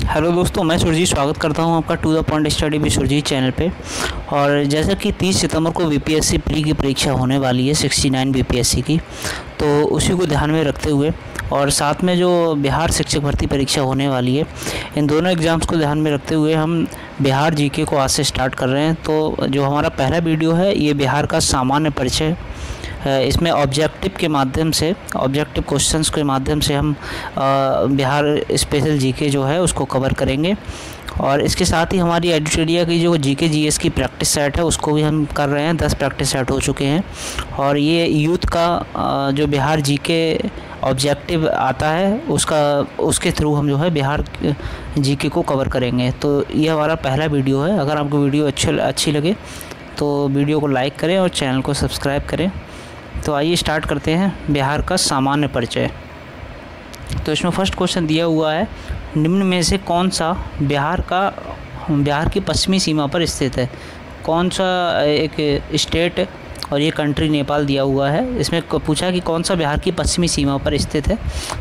Hello दोस्तों, मैं सुरजीत स्वागत करता हूं आपका to the point study with Surjeet channel पे। और जैसा कि 30 सितंबर को बीपीएससी प्री की परीक्षा होने वाली है 69 बीपीएससी की, तो उसी को ध्यान में रखते हुए और साथ में जो बिहार शिक्षक भर्ती परीक्षा होने वाली है, इन दोनों एग्ज़ाम्स को ध्यान में रखते हुए हम बिहार जीके को आज से स्टार्ट कर रहे हैं। तो जो हमारा पहला वीडियो है ये बिहार का सामान्य परिचय, इसमें ऑब्जेक्टिव के माध्यम से, ऑब्जेक्टिव क्वेश्चंस के माध्यम से हम बिहार स्पेशल जीके जो है उसको कवर करेंगे। और इसके साथ ही हमारी एडिटोरिया की जो जीके जीएस की प्रैक्टिस सेट है उसको भी हम कर रहे हैं। 10 प्रैक्टिस सेट हो चुके हैं और ये यूथ का जो बिहार जीके ऑब्जेक्टिव आता है उसके थ्रू हम जो है बिहार जीके को कवर करेंगे। तो ये हमारा पहला वीडियो है। अगर आपको वीडियो अच्छी लगे तो वीडियो को लाइक करें और चैनल को सब्सक्राइब करें। तो आइए स्टार्ट करते हैं बिहार का सामान्य परिचय। तो इसमें फर्स्ट क्वेश्चन दिया हुआ है, निम्न में से कौन सा बिहार की पश्चिमी सीमा पर स्थित है। कौन सा एक स्टेट और ये कंट्री नेपाल दिया हुआ है। इसमें पूछा कि कौन सा बिहार की पश्चिमी सीमा पर स्थित है,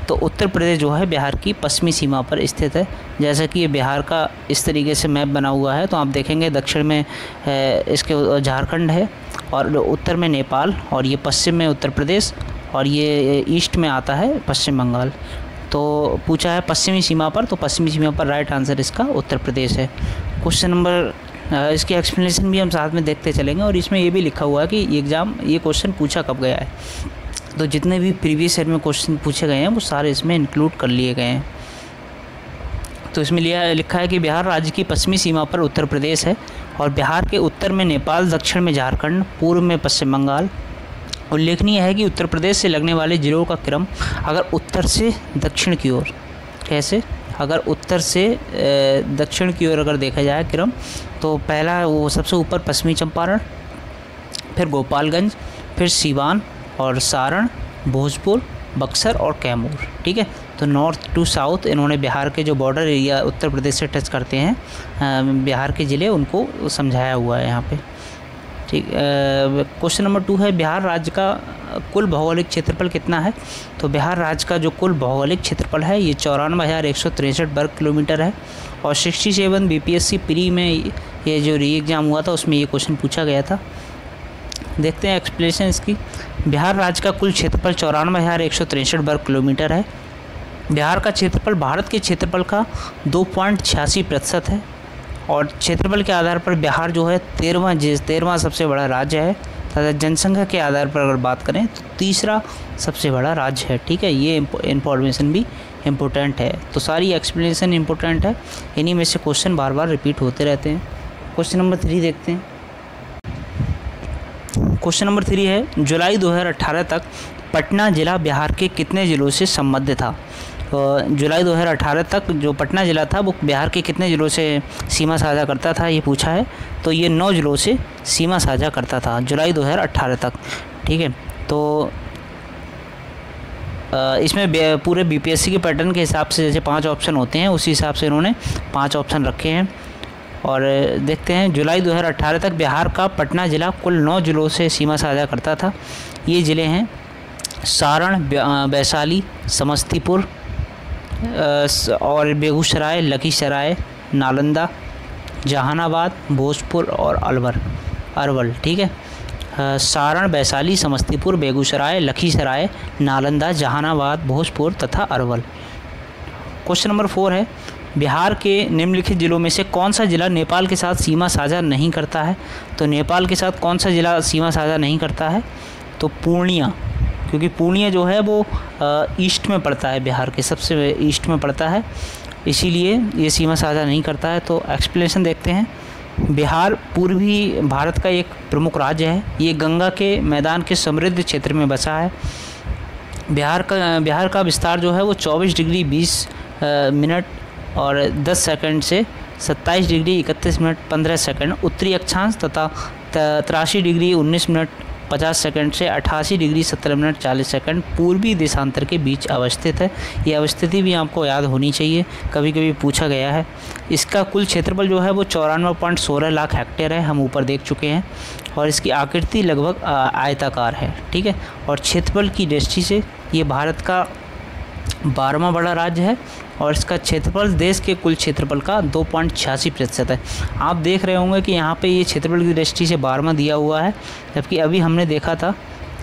तो उत्तर प्रदेश जो है बिहार की पश्चिमी सीमा पर स्थित है। जैसा कि ये बिहार का इस तरीके से मैप बना हुआ है, तो आप देखेंगे दक्षिण में इसके झारखंड है और उत्तर में नेपाल और ये पश्चिम में उत्तर प्रदेश और ये ईस्ट में आता है पश्चिम बंगाल। तो पूछा है पश्चिमी सीमा पर, तो पश्चिमी सीमा पर राइट आंसर इसका उत्तर प्रदेश है। क्वेश्चन नंबर इसकी एक्सप्लेनेशन भी हम साथ में देखते चलेंगे और इसमें ये भी लिखा हुआ है कि ये क्वेश्चन पूछा कब गया है। तो जितने भी प्रीवियस ईयर में क्वेश्चन पूछे गए हैं वो सारे इसमें इंक्लूड कर लिए गए हैं। तो इसमें लिखा है कि बिहार राज्य की पश्चिमी सीमा पर उत्तर प्रदेश है और बिहार के उत्तर में नेपाल, दक्षिण में झारखंड, पूर्व में पश्चिम बंगाल। उल्लेखनीय है कि उत्तर प्रदेश से लगने वाले जिलों का क्रम अगर उत्तर से दक्षिण की ओर, कैसे, अगर उत्तर से दक्षिण की ओर अगर देखा जाए क्रम, तो पहला वो सबसे ऊपर पश्चिमी चंपारण, फिर गोपालगंज, फिर सीवान और सारण, भोजपुर, बक्सर और कैमूर। ठीक है, तो नॉर्थ टू साउथ इन्होंने बिहार के जो बॉर्डर एरिया उत्तर प्रदेश से टच करते हैं बिहार के ज़िले, उनको समझाया हुआ है यहाँ पे। ठीक, क्वेश्चन नंबर 2 है, बिहार राज्य का कुल भौगोलिक क्षेत्रफल कितना है। तो बिहार राज्य का जो कुल भौगोलिक क्षेत्रफल है ये 54,163 वर्ग किलोमीटर है। और 67 बीपीएससी प्री में ये जो री एग्ज़ाम हुआ था उसमें ये क्वेश्चन पूछा गया था। देखते हैं एक्सप्लेनेशन इसकी। बिहार राज्य का कुल क्षेत्रफल 54,163 वर्ग किलोमीटर है। बिहार का क्षेत्रफल भारत के क्षेत्रफल का 2.86% है और क्षेत्रफल के आधार पर बिहार जो है 13वां सबसे बड़ा राज्य है तथा जनसंख्या के आधार पर अगर बात करें तो तीसरा सबसे बड़ा राज्य है। ठीक है, ये इंफॉर्मेशन भी इम्पोर्टेंट है। तो सारी एक्सप्लेनेशन इम्पोर्टेंट है, इन्हीं में से क्वेश्चन बार बार रिपीट होते रहते हैं। क्वेश्चन नंबर 3 देखते हैं। क्वेश्चन नंबर 3 है, जुलाई 2018 तक पटना जिला बिहार के कितने ज़िलों से संबद्ध था। जुलाई 2018 तक जो पटना ज़िला था वो बिहार के कितने ज़िलों से सीमा साझा करता था, ये पूछा है। तो ये 9 ज़िलों से सीमा साझा करता था जुलाई 2018 तक। ठीक है, तो इसमें पूरे बीपीएससी के पैटर्न के हिसाब से जैसे 5 ऑप्शन होते हैं उसी हिसाब से इन्होंने 5 ऑप्शन रखे हैं। और देखते हैं, जुलाई 2018 तक बिहार का पटना ज़िला कुल 9 ज़िलों से सीमा साझा करता था। ये ज़िले हैं सारण, वैशाली, समस्तीपुर और बेगूसराय, लखीसराय, नालंदा, जहानाबाद, भोजपुर और अरवल। ठीक है, सारण, वैशाली, समस्तीपुर, बेगूसराय, लखीसराय, नालंदा, जहानाबाद, भोजपुर तथा अरवल। क्वेश्चन नंबर 4 है, बिहार के निम्नलिखित जिलों में से कौन सा जिला नेपाल के साथ सीमा साझा नहीं करता है। तो नेपाल के साथ कौन सा जिला सीमा साझा नहीं करता है, तो पूर्णिया, क्योंकि पूर्णिया जो है वो ईस्ट में पड़ता है, बिहार के सबसे ईस्ट में पड़ता है, इसीलिए ये सीमा साझा नहीं करता है। तो एक्सप्लेनेशन देखते हैं। बिहार पूर्वी भारत का एक प्रमुख राज्य है। ये गंगा के मैदान के समृद्ध क्षेत्र में बसा है। बिहार का विस्तार जो है वो 24 डिग्री 20 मिनट और 10 सेकंड से 27 डिग्री 31 मिनट 15 सेकंड उत्तरी अक्षांश तथा 83 डिग्री 19 मिनट 50 सेकंड से 88 डिग्री 17 मिनट 40 सेकंड पूर्वी देशांतर के बीच अवस्थित है। ये अवस्थिति भी आपको याद होनी चाहिए, कभी कभी पूछा गया है। इसका कुल क्षेत्रफल जो है वो 94.16 लाख हेक्टेयर है, हम ऊपर देख चुके हैं। और इसकी आकृति लगभग आयताकार है। ठीक है, और क्षेत्रफल की दृष्टि से ये भारत का 12वां बड़ा राज्य है और इसका क्षेत्रफल देश के कुल क्षेत्रफल का 2.86% है। आप देख रहे होंगे कि यहाँ पे ये क्षेत्रफल की दृष्टि से 12वां दिया हुआ है, जबकि अभी हमने देखा था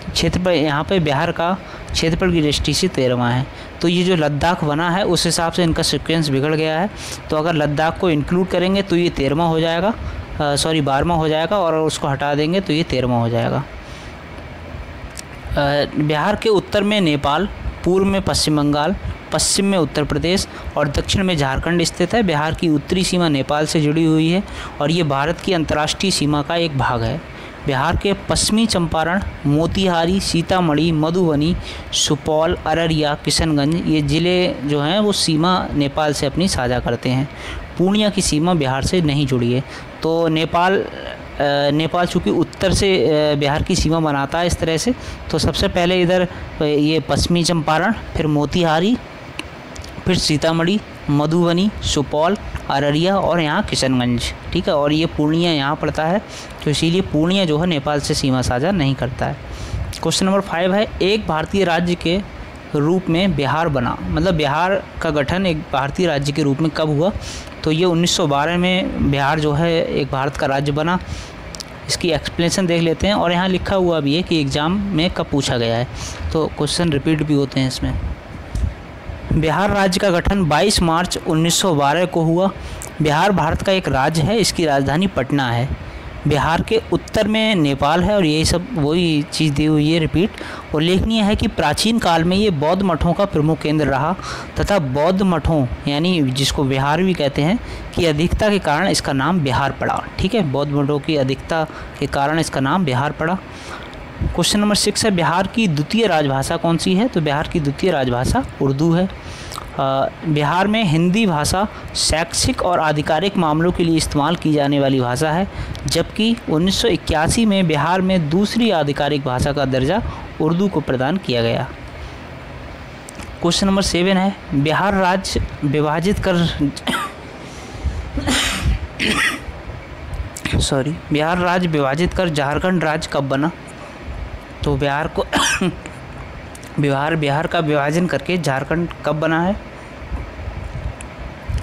क्षेत्रफल यहाँ पे बिहार का क्षेत्रफल की दृष्टि से 13वां है। तो ये जो लद्दाख बना है उस हिसाब से इनका सीक्वेंस बिगड़ गया है। तो अगर लद्दाख को इंक्लूड करेंगे तो ये 13वां हो जाएगा, 12वां हो जाएगा, और उसको हटा देंगे तो ये 13वां हो जाएगा। बिहार के उत्तर में नेपाल, पूर्व में पश्चिम बंगाल, पश्चिम में उत्तर प्रदेश और दक्षिण में झारखंड स्थित है। बिहार की उत्तरी सीमा नेपाल से जुड़ी हुई है और ये भारत की अंतर्राष्ट्रीय सीमा का एक भाग है। बिहार के पश्चिमी चंपारण, मोतिहारी, सीतामढ़ी, मधुबनी, सुपौल, अररिया, किशनगंज ये ज़िले जो हैं वो सीमा नेपाल से अपनी साझा करते हैं। पूर्णिया की सीमा बिहार से नहीं जुड़ी है। तो नेपाल चूँकि उत्तर से बिहार की सीमा बनाता है इस तरह से, तो सबसे पहले इधर ये पश्चिमी चंपारण, फिर मोतिहारी, फिर सीतामढ़ी, मधुबनी, सुपौल, अररिया और यहाँ किशनगंज, ठीक है। और ये पूर्णिया यहाँ पड़ता है, तो इसीलिए पूर्णिया जो है नेपाल से सीमा साझा नहीं करता है। क्वेश्चन नंबर 5 है, एक भारतीय राज्य के रूप में बिहार बना, मतलब बिहार का गठन एक भारतीय राज्य के रूप में कब हुआ? तो ये 1912 में बिहार जो है एक भारत का राज्य बना। इसकी एक्सप्लेनेशन देख लेते हैं, और यहाँ लिखा हुआ भी है कि एग्ज़ाम में कब पूछा गया है, तो क्वेश्चन रिपीट भी होते हैं इसमें। बिहार राज्य का गठन 22 मार्च 1912 को हुआ। बिहार भारत का एक राज्य है, इसकी राजधानी पटना है। बिहार के उत्तर में नेपाल है और यही सब वही चीज़ दी हुई है रिपीट। उल्लेखनीय है कि प्राचीन काल में ये बौद्ध मठों का प्रमुख केंद्र रहा तथा बौद्ध मठों यानी जिसको विहार भी कहते हैं की अधिकता के कारण इसका नाम बिहार पड़ा, ठीक है। बौद्ध मठों की अधिकता के कारण इसका नाम बिहार पड़ा। क्वेश्चन नंबर 6 है, बिहार की द्वितीय राजभाषा कौन सी है? तो बिहार की द्वितीय राजभाषा उर्दू है। बिहार में हिंदी भाषा शैक्षिक और आधिकारिक मामलों के लिए इस्तेमाल की जाने वाली भाषा है, जबकि 1981 में बिहार में दूसरी आधिकारिक भाषा का दर्जा उर्दू को प्रदान किया गया। क्वेश्चन नंबर 7 है, बिहार राज्य विभाजित कर बिहार राज्य विभाजित कर झारखंड राज्य कब बना? तो बिहार का विभाजन करके झारखंड कब बना है?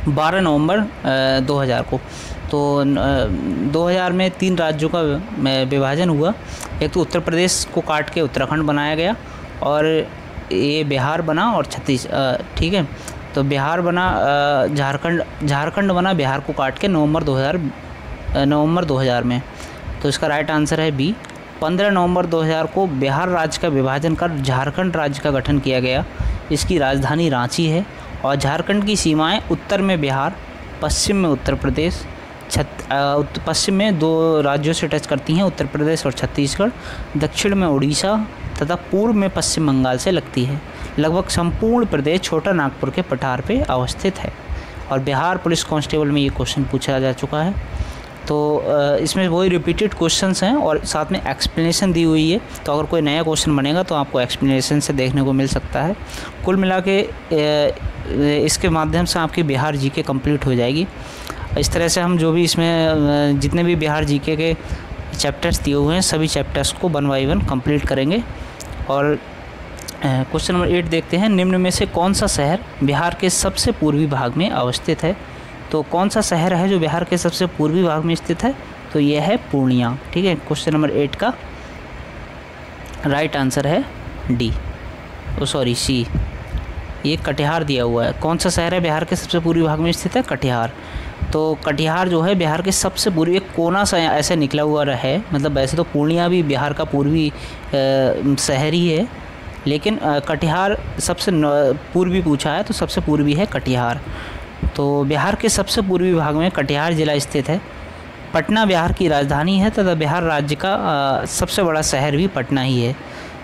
12 नवंबर 2000 को। तो 2000 में 3 राज्यों का विभाजन हुआ। एक तो उत्तर प्रदेश को काट के उत्तराखंड बनाया गया, और ये बिहार बना और ठीक है। तो बिहार बना, झारखंड बना बिहार को काट के नवंबर 2000 में। तो इसका राइट आंसर है बी। 15 नवंबर 2000 को बिहार राज्य का विभाजन कर झारखंड राज्य का गठन किया गया। इसकी राजधानी रांची है और झारखंड की सीमाएं उत्तर में बिहार, पश्चिम में उत्तर प्रदेश, पश्चिम में 2 राज्यों से टच करती हैं, उत्तर प्रदेश और छत्तीसगढ़, दक्षिण में उड़ीसा तथा पूर्व में पश्चिम बंगाल से लगती है। लगभग संपूर्ण प्रदेश छोटा नागपुर के पठार पे अवस्थित है। और बिहार पुलिस कांस्टेबल में ये क्वेश्चन पूछा जा चुका है। तो इसमें वही रिपीटेड क्वेश्चंस हैं और साथ में एक्सप्लेनेशन दी हुई है। तो अगर कोई नया क्वेश्चन बनेगा तो आपको एक्सप्लेनेशन से देखने को मिल सकता है। कुल मिला के इसके माध्यम से आपकी बिहार जीके कंप्लीट हो जाएगी। इस तरह से हम जो भी इसमें जितने भी बिहार जीके के चैप्टर्स दिए हुए हैं सभी चैप्टर्स को 1 बाय 1 कंप्लीट करेंगे। और क्वेश्चन नंबर 8 देखते हैं, निम्न में से कौन सा शहर बिहार के सबसे पूर्वी भाग में अवस्थित है? तो कौन सा शहर है जो बिहार के सबसे पूर्वी भाग में स्थित है? तो यह है पूर्णिया, ठीक है। क्वेश्चन नंबर 8 का राइट आंसर है डी, सी। ये कटिहार दिया हुआ है। कौन सा शहर है बिहार के सबसे पूर्वी भाग में स्थित है? कटिहार। तो कटिहार जो है बिहार के सबसे पूर्वी, एक कोना सा ऐसे निकला हुआ है। मतलब वैसे तो पूर्णिया भी बिहार का पूर्वी शहर ही है, लेकिन कटिहार सबसे पूर्वी पूछा है तो सबसे पूर्वी है कटिहार। तो बिहार के सबसे पूर्वी भाग में कटिहार ज़िला स्थित है। पटना बिहार की राजधानी है तथा बिहार राज्य का सबसे बड़ा शहर भी पटना ही है।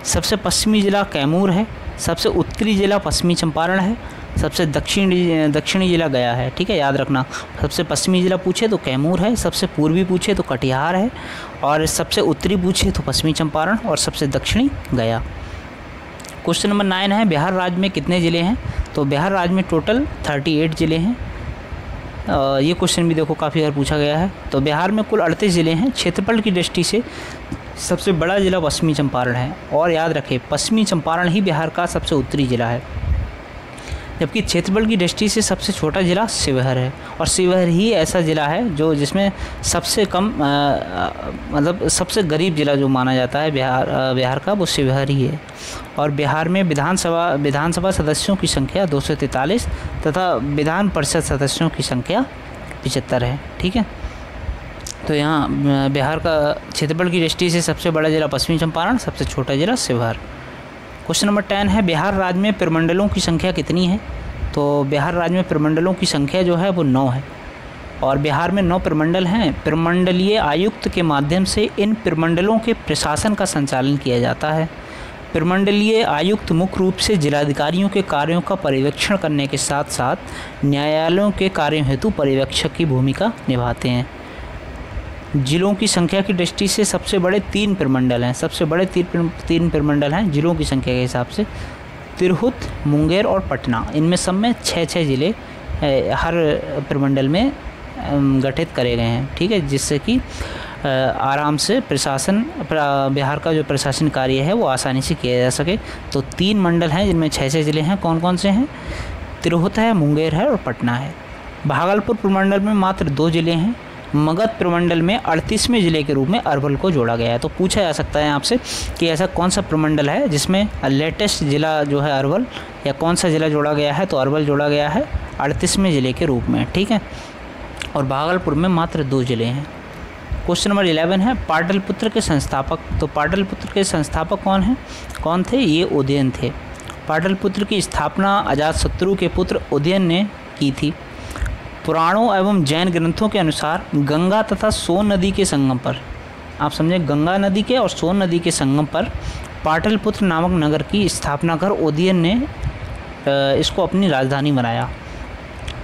सबसे पश्चिमी ज़िला कैमूर है। सबसे उत्तरी ज़िला पश्चिमी चंपारण है। सबसे दक्षिणी ज़िला गया है, ठीक है, याद रखना। सबसे पश्चिमी ज़िला पूछे तो कैमूर है, सबसे पूर्वी पूछे तो कटिहार है, और सबसे उत्तरी पूछे तो पश्चिमी चंपारण, और सबसे दक्षिणी गया। क्वेश्चन नंबर 9 है, बिहार राज्य में कितने ज़िले हैं? तो बिहार राज्य में टोटल 38 ज़िले हैं। ये क्वेश्चन भी देखो काफ़ी बार पूछा गया है। तो बिहार में कुल 38 ज़िले हैं। क्षेत्रफल की दृष्टि से सबसे बड़ा ज़िला पश्चिमी चंपारण है, और याद रखें पश्चिमी चंपारण ही बिहार का सबसे उत्तरी ज़िला है। जबकि क्षेत्रफल की दृष्टि से सबसे छोटा ज़िला शिवहर है, और शिवहर ही ऐसा ज़िला है जो जिसमें सबसे कम मतलब सबसे गरीब ज़िला जो माना जाता है बिहार का, वो शिवहर ही है। और बिहार में विधानसभा सदस्यों की संख्या 243 तथा विधान परिषद सदस्यों की संख्या 75 है। ठीक है, तो यहाँ बिहार का क्षेत्रफल की दृष्टि से सबसे बड़ा ज़िला पश्चिमी चंपारण, सबसे छोटा ज़िला शिवहर। क्वेश्चन नंबर 10 है, बिहार राज्य में प्रमंडलों की संख्या कितनी है? तो बिहार राज्य में प्रमंडलों की संख्या जो है वो 9 है, और बिहार में 9 प्रमंडल हैं। प्रमंडलीय आयुक्त के माध्यम से इन प्रमंडलों के प्रशासन का संचालन किया जाता है। प्रमंडलीय आयुक्त मुख्य रूप से जिलाधिकारियों के कार्यों का पर्यवेक्षण करने के साथ साथ न्यायालयों के कार्यों हेतु पर्यवेक्षक की भूमिका निभाते हैं। जिलों की संख्या की दृष्टि से सबसे बड़े 3 प्रमंडल हैं, सबसे बड़े 3 प्रमंडल हैं जिलों की संख्या के हिसाब से, तिरहुत, मुंगेर और पटना। इनमें सब में 6-6 ज़िले हर प्रमंडल में गठित करे गए हैं। ठीक है, जिससे कि आराम से बिहार का जो प्रशासन कार्य है वो आसानी से किया जा सके। तो 3 मंडल हैं जिनमें 6-6 ज़िले हैं। कौन कौन से हैं? तिरहुत है, मुंगेर है और पटना है। भागलपुर प्रमंडल में मात्र 2 ज़िले हैं। मगध प्रमंडल में 38वें ज़िले के रूप में अरवल को जोड़ा गया है। तो पूछा जा सकता है आपसे कि ऐसा कौन सा प्रमंडल है जिसमें लेटेस्ट ज़िला जो है अरवल, या कौन सा ज़िला जोड़ा गया है? तो अरवल जोड़ा गया है 38वें ज़िले के रूप में। ठीक है, और भागलपुर में मात्र 2 ज़िले हैं। क्वेश्चन नंबर 11 है, पाटलिपुत्र के संस्थापक। तो पाटलिपुत्र के संस्थापक कौन थे? ये उदयन थे। पाटलिपुत्र की स्थापना अजातशत्रु के पुत्र उदयन ने की थी। पुराणों एवं जैन ग्रंथों के अनुसार गंगा तथा सोन नदी के संगम पर, आप समझे, गंगा नदी के और सोन नदी के संगम पर पाटलिपुत्र नामक नगर की स्थापना कर उदयन ने इसको अपनी राजधानी बनाया।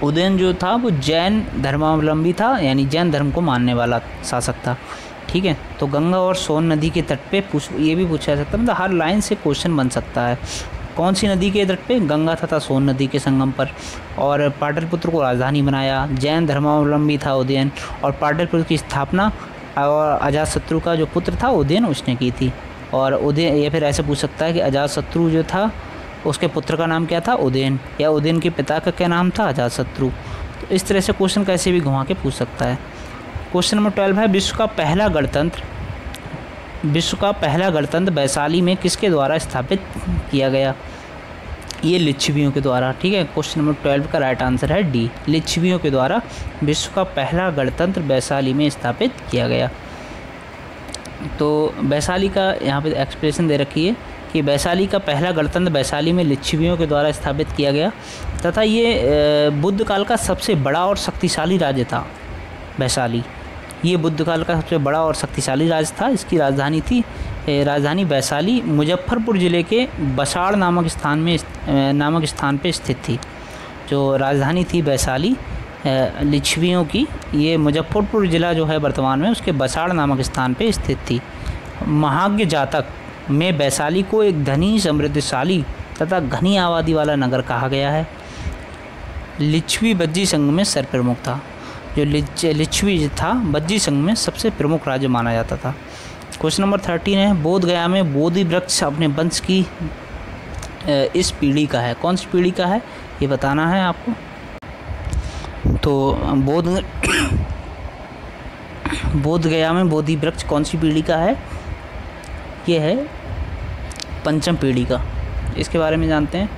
उदयन जो था वो जैन धर्मावलंबी था, यानी जैन धर्म को मानने वाला शासक था। ठीक है, तो गंगा और सोन नदी के तट पे ये भी पूछा जा सकता है, मतलब हर लाइन से क्वेश्चन बन सकता है। कौन सी नदी के तट पे? गंगा तथा सोन नदी के संगम पर। और पाटलिपुत्र को राजधानी बनाया। जैन धर्मावलंबी था उदयन, और पाटलिपुत्र की स्थापना और अजातशत्रु का जो पुत्र था उदयन, उसने की थी। और उदयन, या फिर ऐसे पूछ सकता है कि अजातशत्रु जो था उसके पुत्र का नाम क्या था? उदयन, या उदयन के पिता का क्या नाम था? अजातशत्रु। तो इस तरह से क्वेश्चन कैसे भी घुमा के पूछ सकता है। क्वेश्चन नंबर 12 है, विश्व का पहला गणतंत्र वैशाली में किसके द्वारा स्थापित किया गया? ये लिच्छवियों के द्वारा। ठीक है, क्वेश्चन नंबर 12 का राइट आंसर है डी, लिच्छवियों के द्वारा विश्व का पहला गणतंत्र वैशाली में स्थापित किया गया। तो वैशाली का यहाँ पे एक्सप्रेशन दे रखी है कि वैशाली का पहला गणतंत्र वैशाली में लिच्छवियों के द्वारा स्थापित किया गया, तथा ये बुद्ध काल का सबसे बड़ा और शक्तिशाली राज्य था वैशाली। ये बुद्ध काल का सबसे बड़ा और शक्तिशाली राज्य था। इसकी राजधानी वैशाली मुजफ्फरपुर ज़िले के बसाड़ नामक स्थान पे स्थित थी। जो राजधानी थी वैशाली लिच्छवियों की, ये मुजफ्फरपुर ज़िला जो है वर्तमान में, उसके बसाड़ नामक स्थान पे स्थित थी। महाज्ञ जातक में वैशाली को एक धनी, समृद्धशाली तथा घनी आबादी वाला नगर कहा गया है। लिच्छवी बज्जी संघ में सर्वप्रमुख था। जो लिच्छवी था बज्जी संघ में सबसे प्रमुख राज्य माना जाता था। क्वेश्चन नंबर 13 है, बोध गया में बोधि वृक्ष अपने वंश की इस पीढ़ी का है। कौन सी पीढ़ी का है ये बताना है आपको। तो बोध गया में बोधि वृक्ष कौन सी पीढ़ी का है? ये है पंचम पीढ़ी का। इसके बारे में जानते हैं।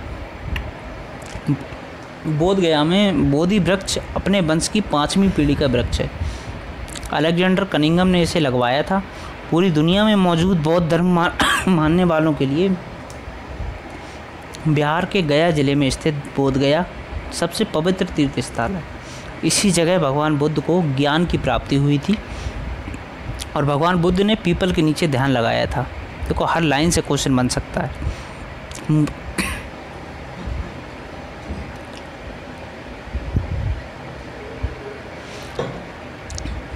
बोध गया में बोधि वृक्ष अपने वंश की 5वीं पीढ़ी का वृक्ष है। अलेक्जेंडर कनिंघम ने इसे लगवाया था। पूरी दुनिया में मौजूद बौद्ध धर्म मानने वालों के लिए बिहार के गया ज़िले में स्थित बोध गया सबसे पवित्र तीर्थ स्थल है। इसी जगह भगवान बुद्ध को ज्ञान की प्राप्ति हुई थी, और भगवान बुद्ध ने पीपल के नीचे ध्यान लगाया था। देखो हर लाइन से क्वेश्चन बन सकता है।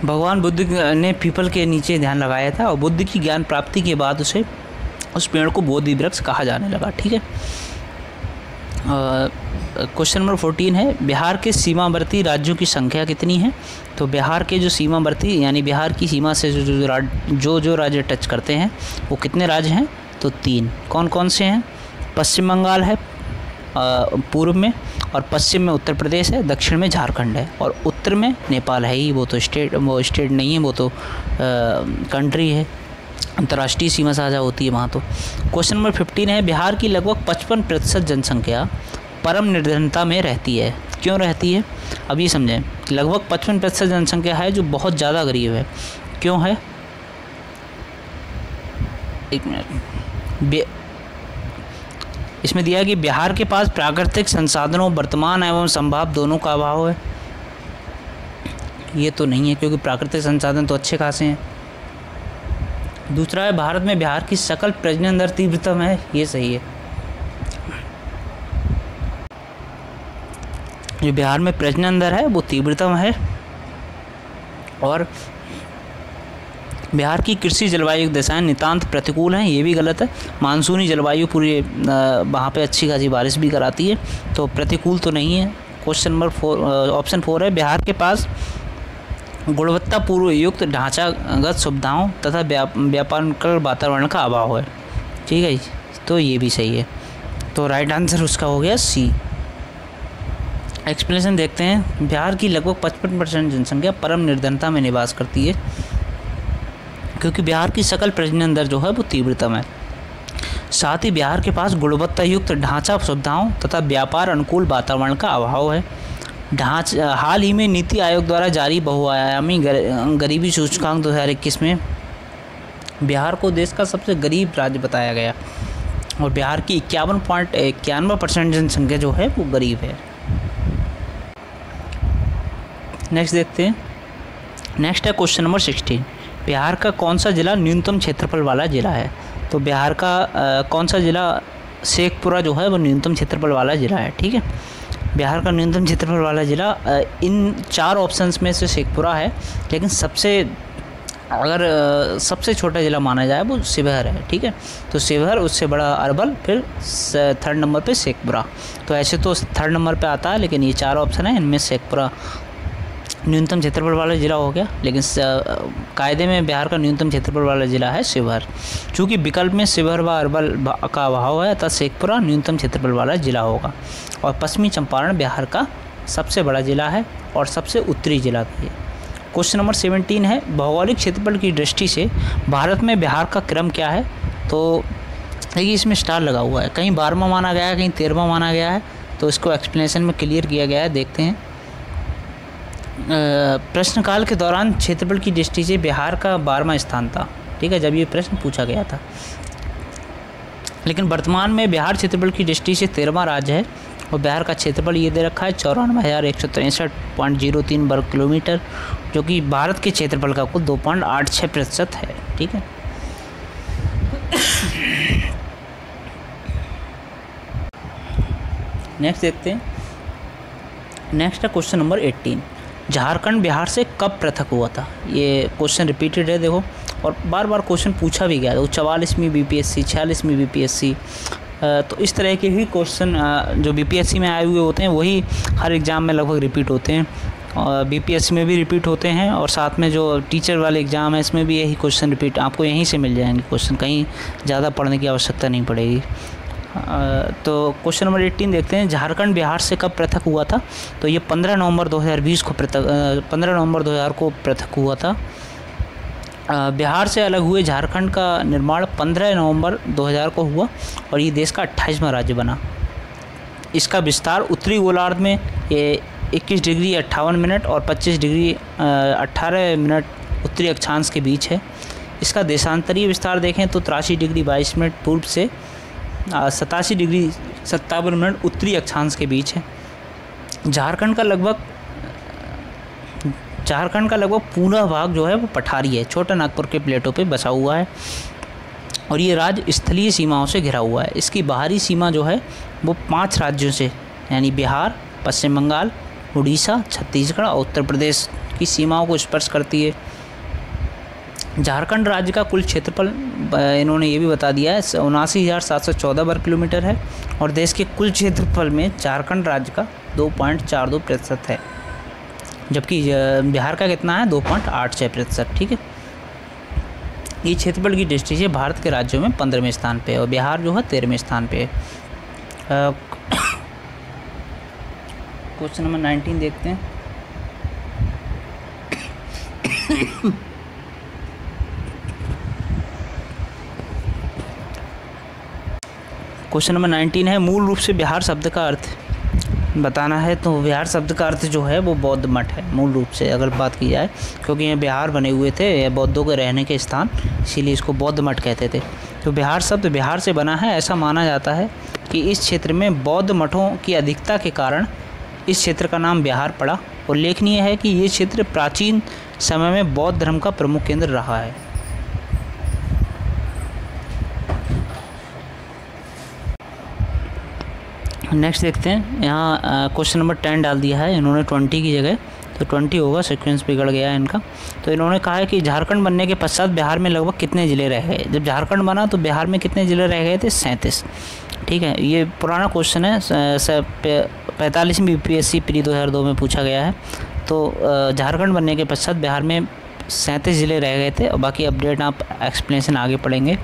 भगवान बुद्ध ने पीपल के नीचे ध्यान लगाया था, और बुद्ध की ज्ञान प्राप्ति के बाद उस पेड़ को बोधि वृक्ष कहा जाने लगा। ठीक है, क्वेश्चन नंबर 14 है, बिहार के सीमावर्ती राज्यों की संख्या कितनी है? तो बिहार के जो सीमावर्ती यानी बिहार की सीमा से जो राज्य टच करते हैं वो कितने राज्य हैं? तो 3। कौन कौन से हैं? पश्चिम बंगाल है, पूर्व में, और पश्चिम में उत्तर प्रदेश है, दक्षिण में झारखंड है, और उत्तर में नेपाल है ही, वो स्टेट नहीं है, वो तो कंट्री है, अंतर्राष्ट्रीय सीमा साझा होती है वहाँ तो। क्वेश्चन नंबर 15 है, बिहार की लगभग 55% जनसंख्या परम निर्धनता में रहती है। क्यों रहती है? अब ये समझें, लगभग 55% जनसंख्या है जो बहुत ज़्यादा गरीब है। क्यों है? एक मिनट, इसमें दिया है कि बिहार के पास प्राकृतिक संसाधनों वर्तमान एवं संभाव दोनों का अभाव है। ये तो नहीं है, क्योंकि प्राकृतिक संसाधन तो अच्छे खासे हैं। दूसरा है, भारत में बिहार की सकल प्रजनन दर तीव्रतम है। ये सही है, जो बिहार में प्रजनन दर है वो तीव्रतम है। और बिहार की कृषि जलवायु दशाएं नितांत प्रतिकूल हैं। ये भी गलत है, मानसूनी जलवायु पूरी वहाँ पे अच्छी खासी बारिश भी कराती है, तो प्रतिकूल तो नहीं है। क्वेश्चन नंबर 4, ऑप्शन 4 है, बिहार के पास गुणवत्तापूर्ण युक्त ढांचागत सुविधाओं तथा व्यापार वातावरण का अभाव है। ठीक है, तो ये भी सही है, तो राइट आंसर उसका हो गया सी। एक्सप्लेनेशन देखते हैं। बिहार की लगभग 55% जनसंख्या परम निर्धनता में निवास करती है, क्योंकि बिहार की सकल प्रजनन दर जो है वो तीव्रतम है। साथ ही बिहार के पास गुणवत्ता युक्त ढांचा सुविधाओं तथा व्यापार अनुकूल वातावरण का अभाव है। हाल ही में नीति आयोग द्वारा जारी बहुआयामी गरीबी सूचकांक 2021 में बिहार को देश का सबसे गरीब राज्य बताया गया, और बिहार की 51.91% जनसंख्या जो है वो गरीब है। नेक्स्ट देखते हैं। नेक्स्ट है क्वेश्चन नंबर 16, बिहार का कौन सा जिला न्यूनतम क्षेत्रफल वाला जिला है? तो बिहार का कौन सा जिला, शेखपुरा जो है वो न्यूनतम क्षेत्रफल वाला जिला है। ठीक है, बिहार का न्यूनतम क्षेत्रफल वाला जिला इन 4 ऑप्शंस में से शेखपुरा है, लेकिन सबसे छोटा जिला माना जाए वो शिवहर है। ठीक है, तो शिवहर, उससे बड़ा अरवल, फिर 3rd नंबर पे शेखपुरा। तो ऐसे तो 3rd नंबर पे आता है, लेकिन ये 4 ऑप्शन है, इनमें शेखपुरा न्यूनतम क्षेत्रफल वाला जिला हो गया, लेकिन कायदे में बिहार का न्यूनतम क्षेत्रफल वाला जिला है शिवहर। चूँकि विकल्प में शिवहर व अरवल का अभाव है, अतः शेखपुरा न्यूनतम क्षेत्रफल वाला जिला होगा। और पश्चिमी चंपारण बिहार का सबसे बड़ा जिला है और सबसे उत्तरी जिला भी है। क्वेश्चन नंबर 17 है, भौगोलिक क्षेत्रफल की दृष्टि से भारत में बिहार का क्रम क्या है? तो देखिए, इसमें स्टार लगा हुआ है, कहीं 12वां माना गया है, कहीं 13वां माना गया है, तो इसको एक्सप्लेनेशन में क्लियर किया गया है, देखते हैं। प्रश्नकाल के दौरान क्षेत्रफल की दृष्टि से बिहार का 12वां स्थान था। ठीक है, जब ये प्रश्न पूछा गया था, लेकिन वर्तमान में बिहार क्षेत्रफल की दृष्टि से 13वां राज्य है, और बिहार का क्षेत्रफल ये दे रखा है 94,163.03 वर्ग किलोमीटर, जो कि भारत के क्षेत्रफल का कुल 2.86% है। ठीक है, नेक्स्ट देखते हैं। नेक्स्ट है क्वेश्चन नंबर 18, झारखंड बिहार से कब पृथक हुआ था? ये क्वेश्चन रिपीटेड है, देखो, और बार बार क्वेश्चन पूछा भी गया है। 44वीं बीपीएससी, 46वीं बीपीएससी, तो इस तरह के ही क्वेश्चन जो बीपीएससी में आए हुए होते हैं वही हर एग्ज़ाम में लगभग रिपीट होते हैं, और बीपीएससी में भी रिपीट होते हैं, और साथ में जो टीचर वाले एग्ज़ाम है इसमें भी यही क्वेश्चन रिपीट आपको यहीं से मिल जाएंगे क्वेश्चन, कहीं ज़्यादा पढ़ने की आवश्यकता नहीं पड़ेगी। तो क्वेश्चन नंबर 18 देखते हैं, झारखंड बिहार से कब पृथक हुआ था? तो ये 15 नवंबर 2020 को 15 नवंबर 2000 को पृथक हुआ था। बिहार से अलग हुए झारखंड का निर्माण 15 नवंबर 2000 को हुआ, और ये देश का 28वां राज्य बना। इसका विस्तार उत्तरी गोलार्ध में ये 21 डिग्री 58 मिनट और 25 डिग्री 18 मिनट उत्तरी अक्षांश के बीच है। इसका देशांतरीय विस्तार देखें तो 83 डिग्री 22 मिनट पूर्व से 87 डिग्री 57 मिनट उत्तरी अक्षांश के बीच है। झारखंड का लगभग पूरा भाग जो है वो पठारी है, छोटा नागपुर के प्लेटों पे बसा हुआ है, और ये राज्य स्थलीय सीमाओं से घिरा हुआ है। इसकी बाहरी सीमा जो है वो 5 राज्यों से, यानी बिहार, पश्चिम बंगाल, उड़ीसा, छत्तीसगढ़ और उत्तर प्रदेश की सीमाओं को स्पर्श करती है। झारखंड राज्य का कुल क्षेत्रफल इन्होंने ये भी बता दिया है 79,714 वर्ग किलोमीटर है, और देश के कुल क्षेत्रफल में झारखंड राज्य का 2.42% है, जबकि बिहार का कितना है 2.86%। ठीक है, ये क्षेत्रफल की दृष्टि से भारत के राज्यों में 15वें स्थान पे है, और बिहार जो है 13वें स्थान पे है। क्वेश्चन नंबर 19 देखते हैं। क्वेश्चन नंबर 19 है, मूल रूप से बिहार शब्द का अर्थ बताना है। तो बिहार शब्द का अर्थ जो है वो बौद्ध मठ है मूल रूप से, अगर बात की जाए, क्योंकि ये बिहार बने हुए थे, ये बौद्धों के रहने के स्थान, इसीलिए इसको बौद्ध मठ कहते थे। तो बिहार शब्द बिहार से बना है। ऐसा माना जाता है कि इस क्षेत्र में बौद्ध मठों की अधिकता के कारण इस क्षेत्र का नाम बिहार पड़ा। उल्लेखनीय है कि ये क्षेत्र प्राचीन समय में बौद्ध धर्म का प्रमुख केंद्र रहा है। नेक्स्ट देखते हैं, यहाँ क्वेश्चन नंबर 10 डाल दिया है इन्होंने 20 की जगह, तो 20 होगा, सीक्वेंस बिगड़ गया है इनका। तो इन्होंने कहा है कि झारखंड बनने के पश्चात बिहार में लगभग कितने ज़िले रह गए। जब झारखंड बना तो बिहार में कितने ज़िले रह गए थे? 37। ठीक है, ये पुराना क्वेश्चन है, 45वीं यूपीएससी प्री 2002 में पूछा गया है। तो झारखंड बनने के पश्चात बिहार में 37 ज़िले रह गए थे, और बाकी अपडेट आप एक्सप्लेनेशन आगे पढ़ेंगे।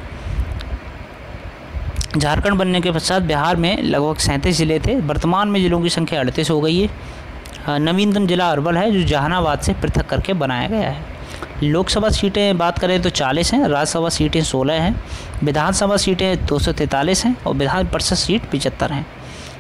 झारखंड बनने के पश्चात बिहार में लगभग 37 ज़िले थे। वर्तमान में ज़िलों की संख्या 38 हो गई है। नवीनतम ज़िला अरवल है, जो जहानाबाद से पृथक करके बनाया गया है। लोकसभा सीटें बात करें तो 40 हैं, राज्यसभा सीटें 16 हैं, विधानसभा सीटें 243 हैं, और विधान परिषद सीट 75 हैं।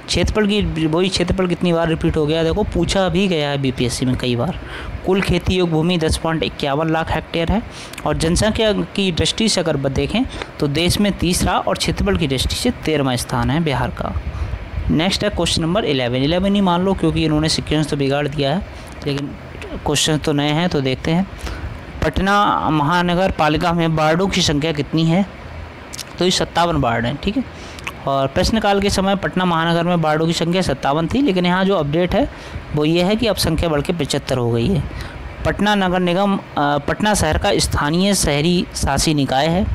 क्षेत्रफल की वही क्षेत्रफल कितनी बार रिपीट हो गया, देखो पूछा भी गया है बीपीएससी में कई बार। कुल खेती योग्य भूमि 10.51 लाख हेक्टेयर है, और जनसंख्या की दृष्टि से अगर देखें तो देश में तीसरा और क्षेत्रफल की दृष्टि से 13वां स्थान है बिहार का। नेक्स्ट है क्वेश्चन नंबर 11 ही मान लो, क्योंकि इन्होंने सीक्वेंस तो बिगाड़ दिया है, लेकिन क्वेश्चन तो नए हैं। तो देखते हैं, पटना महानगर पालिका में वार्डों की संख्या कितनी है? तो ये 57 वार्ड हैं। ठीक है, और प्रश्नकाल के समय पटना महानगर में वार्डों की संख्या 57 थी, लेकिन यहाँ जो अपडेट है वो ये है कि अब संख्या बढ़ के 75 हो गई है। पटना नगर निगम पटना शहर का स्थानीय शहरी शासी निकाय है,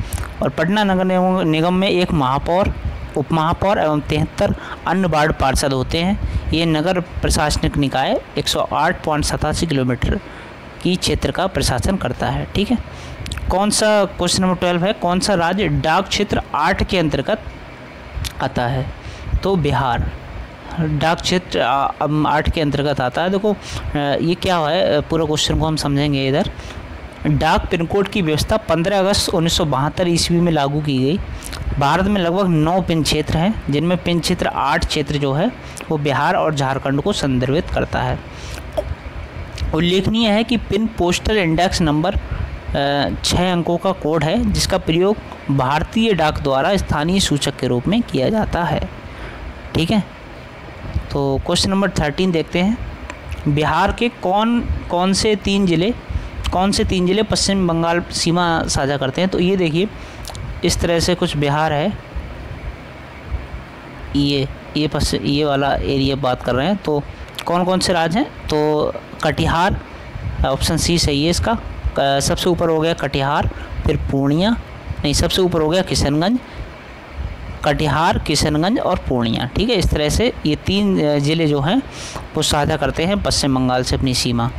और पटना नगर निगम में एक महापौर, उप महापौर एवं 73 अन्य वार्ड पार्षद होते हैं। ये नगर प्रशासनिक निकाय 108.87 किलोमीटर की क्षेत्र का प्रशासन करता है। ठीक है, कौन सा, क्वेश्चन नंबर 12 है, कौन सा राज्य डाक क्षेत्र 8 के अंतर्गत आता है? तो बिहार डाक क्षेत्र 8 के अंतर्गत आता है। देखो ये क्या है, पूरा क्वेश्चन को हम समझेंगे इधर। डाक पिन कोड की व्यवस्था 15 अगस्त 1972 ईस्वी में लागू की गई। भारत में लगभग 9 पिन क्षेत्र हैं, जिनमें पिन क्षेत्र 8 क्षेत्र जो है वो बिहार और झारखंड को संदर्भित करता है। उल्लेखनीय है कि पिन पोस्टल इंडेक्स नंबर 6 अंकों का कोड है, जिसका प्रयोग भारतीय डाक द्वारा स्थानीय सूचक के रूप में किया जाता है। ठीक है, तो क्वेश्चन नंबर 13 देखते हैं। बिहार के कौन से तीन जिले पश्चिम बंगाल सीमा साझा करते हैं? तो ये देखिए, इस तरह से कुछ बिहार है, ये वाला एरिया बात कर रहे हैं। तो कौन कौन से राज्य हैं? तो कटिहार, ऑप्शन सी सही है इसका। सबसे ऊपर हो गया कटिहार, फिर पूर्णिया, नहीं सबसे ऊपर हो गया किशनगंज, कटिहार, किशनगंज और पूर्णिया। ठीक है, इस तरह से ये 3 ज़िले जो हैं वो साझा करते हैं पश्चिम बंगाल से अपनी सीमा।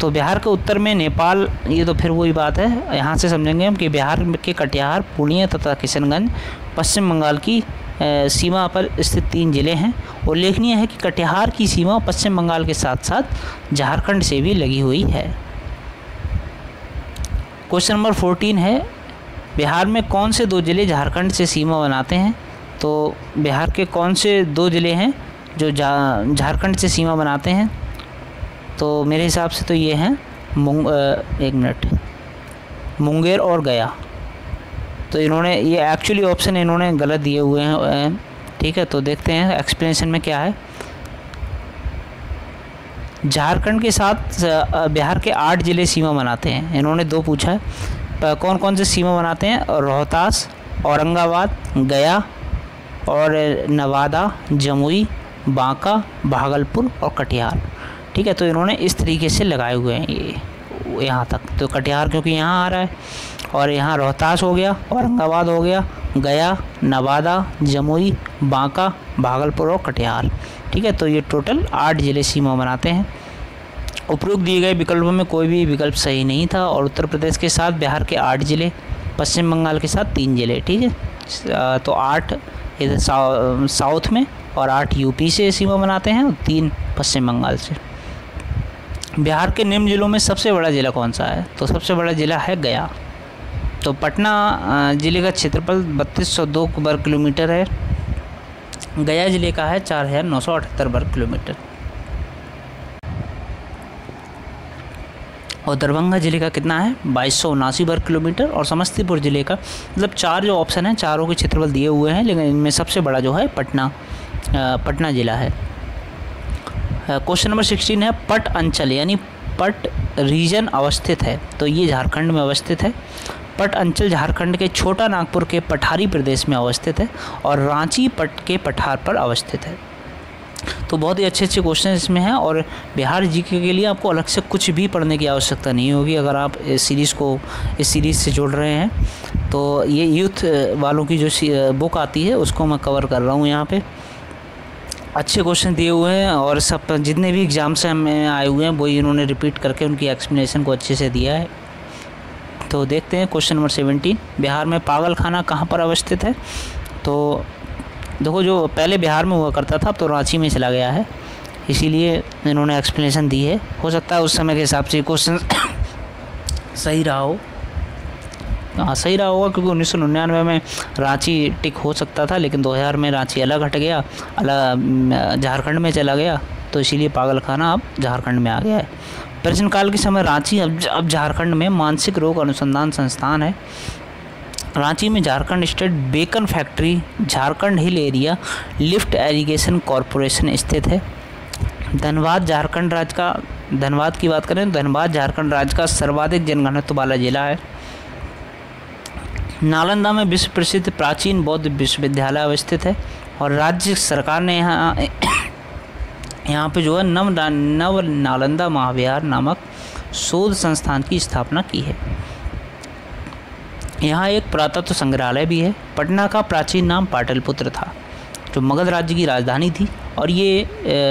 तो बिहार के उत्तर में नेपाल, ये तो फिर वही बात है, यहाँ से समझेंगे हम कि बिहार के कटिहार, पूर्णिया तथा किशनगंज पश्चिम बंगाल की सीमा पर स्थित 3 ज़िले हैं। उल्लेखनीय है कि कटिहार की सीमा पश्चिम बंगाल के साथ साथ झारखंड से भी लगी हुई है। क्वेश्चन नंबर 14 है, बिहार में कौन से 2 ज़िले झारखंड से सीमा बनाते हैं? तो बिहार के कौन से 2 ज़िले हैं जो झारखंड से सीमा बनाते हैं? तो मेरे हिसाब से तो ये हैं मुंगेर और गया। तो इन्होंने ये एक्चुअली ऑप्शन इन्होंने गलत दिए हुए हैं। ठीक है, तो देखते हैं एक्सप्लेनेशन में क्या है। झारखंड के साथ बिहार के 8 ज़िले सीमा बनाते हैं। इन्होंने 2 पूछा है, कौन कौन से सीमा बनाते हैं? रोहतास, औरंगाबाद, गया और नवादा, जमुई, बांका, भागलपुर और कटिहार। ठीक है, तो इन्होंने इस तरीके से लगाए हुए हैं ये यहाँ तक। तो कटिहार क्योंकि यहाँ आ रहा है, और यहाँ रोहतास हो गया, औरंगाबाद हो गया, गया, नवादा, जमुई, बांका, भागलपुर और कटिहार। ठीक है, तो ये टोटल 8 ज़िले सीमा बनाते हैं। उपरोक्त दिए गए विकल्पों में कोई भी विकल्प सही नहीं था, और उत्तर प्रदेश के साथ बिहार के 8 ज़िले, पश्चिम बंगाल के साथ 3 ज़िले। ठीक है, तो 8 इधर साउथ में और 8 यूपी से सीमा बनाते हैं और 3 पश्चिम बंगाल से। बिहार के निम्न जिलों में सबसे बड़ा ज़िला कौन सा है? तो सबसे बड़ा ज़िला है गया। तो पटना ज़िले का क्षेत्रफल 3202 वर्ग किलोमीटर है। गया ज़िले का है 4978 वर्ग किलोमीटर। और दरभंगा ज़िले का कितना है? 2279 वर्ग किलोमीटर। और समस्तीपुर ज़िले का, मतलब 4 जो ऑप्शन हैं चारों के क्षेत्रफल दिए हुए हैं, लेकिन इनमें सबसे बड़ा जो है पटना ज़िला है। क्वेश्चन नंबर 16 है, पट अंचल यानी पट रीजन अवस्थित है। तो ये झारखंड में अवस्थित है। पट अंचल झारखंड के छोटा नागपुर के पठारी प्रदेश में अवस्थित है और रांची पट के पठार पर अवस्थित है। तो बहुत ही अच्छे क्वेश्चन इसमें हैं और बिहार जीके के लिए आपको अलग से कुछ भी पढ़ने की आवश्यकता नहीं होगी अगर आप इस सीरीज़ से जुड़ रहे हैं। तो ये यूथ वालों की जो बुक आती है उसको मैं कवर कर रहा हूँ यहाँ पे। अच्छे क्वेश्चन दिए हुए हैं और सब जितने भी एग्ज़ाम से हमें आए हुए हैं वही इन्होंने रिपीट करके उनकी एक्सप्लेनेशन को अच्छे से दिया है। तो देखते हैं क्वेश्चन नंबर 17, बिहार में पागलखाना कहाँ पर अवस्थित है? तो देखो, जो पहले बिहार में हुआ करता था अब तो रांची में चला गया है, इसीलिए इन्होंने एक्सप्लेनेशन दी है। हो सकता है उस समय के हिसाब से क्वेश्चन सही रहा हो। हाँ, सही रहा होगा क्योंकि 1999 में रांची टिक हो सकता था, लेकिन 2000 में रांची अलग हट गया, अलग झारखंड में चला गया, तो इसीलिए पागलखाना अब झारखंड में आ गया है। प्रश्नकाल के समय रांची अब झारखंड में मानसिक रोग अनुसंधान संस्थान है। रांची में Jharkhand state bacon factory, Jharkhand hill area lift irrigation corporation स्थित है। धनबाद की बात करें तो धनबाद झारखंड राज्य का सर्वाधिक जनघनत्व वाला जिला है। नालंदा में विश्व प्रसिद्ध प्राचीन बौद्ध विश्वविद्यालय अवस्थित है और राज्य सरकार ने यहाँ पे जो है नव नालंदा महाविहार नामक शोध संस्थान की स्थापना की है। यहाँ एक पुरातत्व संग्रहालय भी है। पटना का प्राचीन नाम पाटलिपुत्र था जो मगध राज्य की राजधानी थी और ये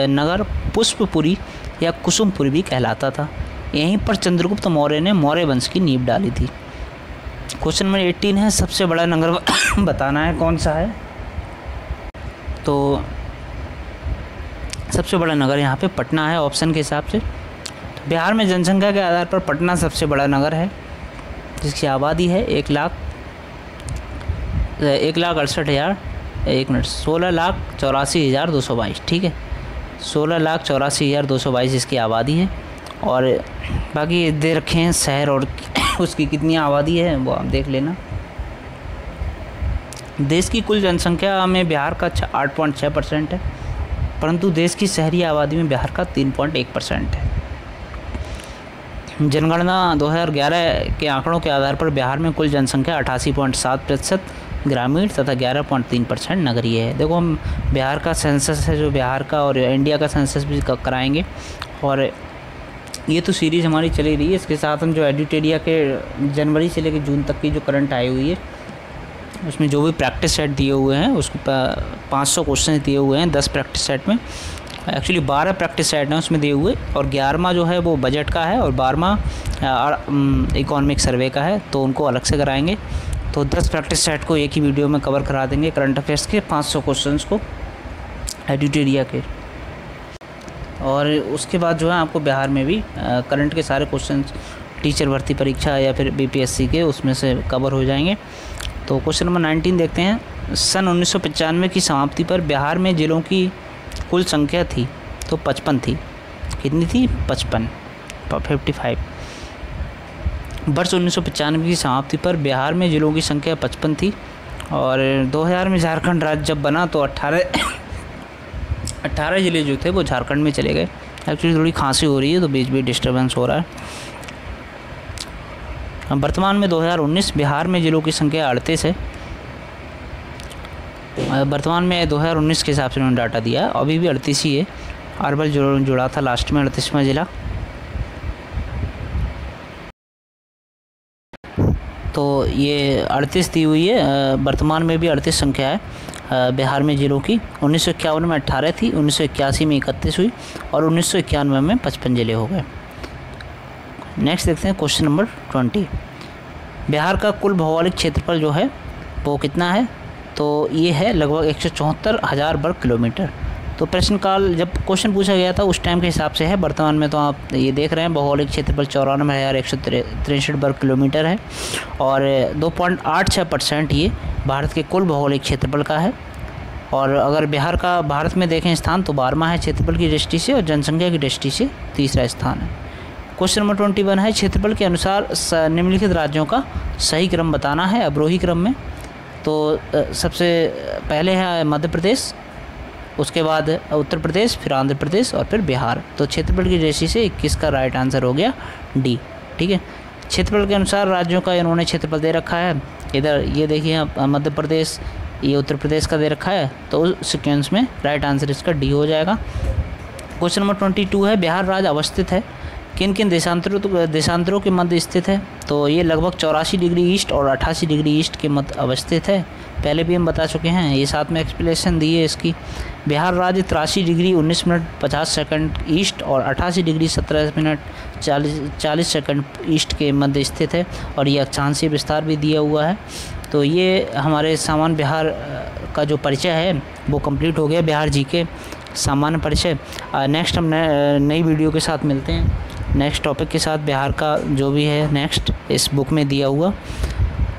नगर पुष्पपुरी या कुसुमपुरी भी कहलाता था। यहीं पर चंद्रगुप्त मौर्य ने मौर्य वंश की नींव डाली थी। क्वेश्चन नंबर 18 है, सबसे बड़ा नगर बताना है कौन सा है? तो सबसे बड़ा नगर यहाँ पे पटना है ऑप्शन के हिसाब से। तो बिहार में जनसंख्या के आधार पर पटना सबसे बड़ा नगर है जिसकी आबादी है 16,84,222। ठीक है, 16,84,222 इसकी आबादी है। और बाकी दे रखे हैं शहर और उसकी कितनी आबादी है वो आप देख लेना। देश की कुल जनसंख्या में बिहार का 8.6% है, परंतु देश की शहरी आबादी में बिहार का 3.1% है। जनगणना 2011 के आंकड़ों के आधार पर बिहार में कुल जनसंख्या 88.7% ग्रामीण तथा 11.3% नगरीय है। देखो, हम बिहार का सेंसस है जो बिहार का और इंडिया का सेंसस भी कराएंगे और ये तो सीरीज़ हमारी चली रही है। इसके साथ हम जो एडिटेरिया के जनवरी से लेकर जून तक की जो करंट आई हुई है उसमें जो भी प्रैक्टिस सेट दिए हुए हैं उसको 500 क्वेश्चन दिए हुए हैं 10 प्रैक्टिस सेट में। एक्चुअली 12 प्रैक्टिस सेट हैं उसमें दिए हुए और 11वां जो है वो बजट का है और 12वां इकोनॉमिक सर्वे का है, तो उनको अलग से कराएंगे। तो 10 प्रैक्टिस सेट को एक ही वीडियो में कवर करा देंगे, करंट अफेयर्स के 500 क्वेश्चंस को एडिटेरिया के। और उसके बाद जो है आपको बिहार में भी करंट के सारे क्वेश्चंस टीचर भर्ती परीक्षा या फिर बीपीएससी के उसमें से कवर हो जाएंगे। तो क्वेश्चन नंबर 19 देखते हैं। सन 1995 की समाप्ति पर बिहार में जिलों की कुल संख्या थी तो 55 थी। कितनी थी? 55। वर्ष 1995 की समाप्ति पर बिहार में जिलों की संख्या 55 थी और 2000 में झारखंड राज्य जब बना तो 18 ज़िले जो थे वो झारखंड में चले गए। एक्चुअली थोड़ी खांसी हो रही है तो बीच बीच डिस्टर्बेंस हो रहा है। वर्तमान में 2019 बिहार में जिलों की संख्या 38 है। वर्तमान में 2019 के हिसाब से उन्होंने डाटा दिया है, अभी भी 38 ही है। अरवल जुड़ा था लास्ट में 38वां ज़िला। तो ये 38 दी हुई है, वर्तमान में भी 38 संख्या है बिहार में जिलों की। 1951 में 18 थी, 1981 में 31 हुई और 1991 में 55 ज़िले हो गए। नेक्स्ट देखते हैं क्वेश्चन नंबर 20। बिहार का कुल भौगोलिक क्षेत्रफल जो है वो कितना है? तो ये है लगभग 174,000 वर्ग किलोमीटर। तो प्रश्न काल जब क्वेश्चन पूछा गया था उस टाइम के हिसाब से है। वर्तमान में तो आप ये देख रहे हैं भौगोलिक क्षेत्रफल 94,163 वर्ग किलोमीटर है और 2.86% ये भारत के कुल भौगोलिक क्षेत्रफल का है। और अगर बिहार का भारत में देखें स्थान तो 12वां है क्षेत्रफल की दृष्टि से और जनसंख्या की दृष्टि से तीसरा स्थान है। क्वेश्चन नंबर 21 है क्षेत्रफल के अनुसार निम्नलिखित राज्यों का सही क्रम बताना है अवरोही क्रम में। तो सबसे पहले है मध्य प्रदेश, उसके बाद उत्तर प्रदेश, फिर आंध्र प्रदेश और फिर बिहार। तो क्षेत्रफल की दृष्टि से 21 का राइट आंसर हो गया डी। ठीक है, क्षेत्रफल के अनुसार राज्यों का इन्होंने क्षेत्रफल दे रखा है। इधर ये देखिए मध्य प्रदेश, ये उत्तर प्रदेश का दे रखा है, तो उस सीक्वेंस में राइट आंसर इसका डी हो जाएगा। क्वेश्चन नंबर 22 है बिहार राज्य अवस्थित है किन किन देशांतरों के मध्य स्थित है। तो ये लगभग 84 डिग्री ईस्ट और 88 डिग्री ईस्ट के मध्य अवस्थित है। पहले भी हम बता चुके हैं, ये साथ में एक्सप्लेनेशन दी है इसकी। बिहार राज्य 83 डिग्री 19 मिनट 50 सेकंड ईस्ट और 88 डिग्री 17 मिनट 40 सेकंड ईस्ट के मध्य स्थित है और ये अक्षांशीय विस्तार भी दिया हुआ है। तो ये हमारे सामान्य बिहार का जो परिचय है वो कंप्लीट हो गया, बिहार जी के सामान्य परिचय। नेक्स्ट हम नई वीडियो के साथ मिलते हैं, नेक्स्ट टॉपिक के साथ बिहार का जो भी है नेक्स्ट इस बुक में दिया हुआ।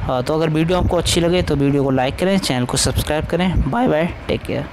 तो अगर वीडियो आपको अच्छी लगे तो वीडियो को लाइक करें, चैनल को सब्सक्राइब करें। Bye bye, take care.